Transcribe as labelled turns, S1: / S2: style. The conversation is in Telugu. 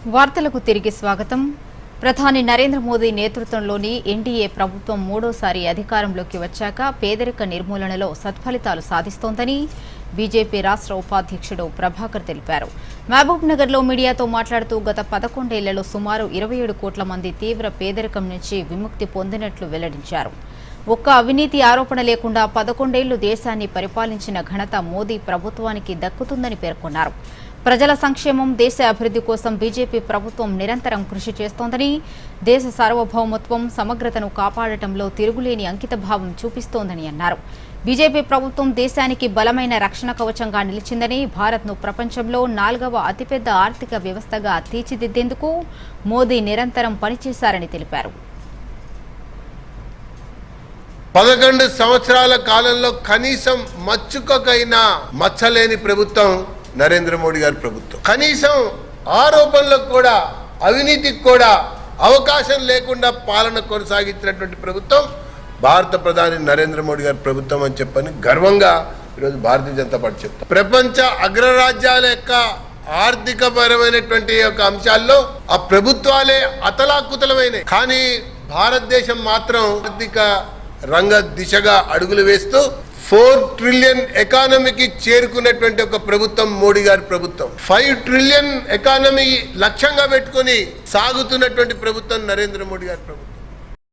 S1: వార్తలకు తిరిగి స్వాగతం. ప్రధాని నరేంద్ర మోదీ నేతృత్వంలోని ఎన్డీఏ ప్రభుత్వం మూడోసారి అధికారంలోకి వచ్చాక పేదరిక నిర్మూలనలో సత్ఫలితాలు సాధిస్తోందని బీజేపీ రాష్ట్ర ఉపాధ్యక్షుడు ప్రభాకర్ తెలిపారు. మహబూబ్ నగర్లో మీడియాతో మాట్లాడుతూ గత 11 ఏళ్లలో సుమారు 27 కోట్ల మంది తీవ్ర పేదరికం నుంచి విముక్తి పొందినట్లు వెల్లడించారు. ఒక్క అవినీతి ఆరోపణ లేకుండా 11 ఏళ్లు దేశాన్ని పరిపాలించిన ఘనత మోదీ ప్రభుత్వానికి దక్కుతుందని పేర్కొన్నారు. ప్రజల సంక్షేమం, దేశ అభివృద్ధి కోసం బీజేపీ ప్రభుత్వం నిరంతరం కృషి చేస్తోందని, దేశ సార్వభౌమత్వం, సమగ్రతను కాపాడటంలో తిరుగులేని అంకితభావం చూపిస్తోందని అన్నారు. బీజేపీ ప్రభుత్వం దేశానికి బలమైన రక్షణ కవచంగా నిలిచిందని, భారత్ను ప్రపంచంలో 4వ అతిపెద్ద ఆర్థిక వ్యవస్థగా తీర్చిదిద్దేందుకు మోదీ నిరంతరం పనిచేశారని తెలిపారు.
S2: 11 సంవత్సరాల కాలంలో కనీసం మచ్చుకైనా మచ్చలేని ప్రభుత్వం నరేంద్ర మోడీ గారి ప్రభుత్వం. కనీసం ఆరోపణలకు కూడా, అవినీతికి కూడా అవకాశం లేకుండా పాలన కొనసాగించినటువంటి ప్రభుత్వం భారత ప్రధాని నరేంద్ర మోడీ గారి ప్రభుత్వం అని చెప్పని గర్వంగా ఈరోజు భారతీయ జనతా పార్టీ చెప్తాం. ప్రపంచ అగ్రరాజ్యాల యొక్క ఆర్థిక పరమైనటువంటి యొక్క అంశాల్లో ఆ ప్రభుత్వాలే అతలాకుతలమైనవి. కానీ భారతదేశం మాత్రం ఆర్థిక రంగ దిశగా అడుగులు వేస్తూ 4 ట్రిలియన్ ఎకానమీకి చేరుకున్నటువంటి ఒక ప్రభుత్వం మోడీ గారి ప్రభుత్వం. 5 ట్రిలియన్ ఎకానమీ లక్ష్యంగా పెట్టుకుని సాగుతున్నటువంటి ప్రభుత్వం నరేంద్ర మోడీ గారి ప్రభుత్వం.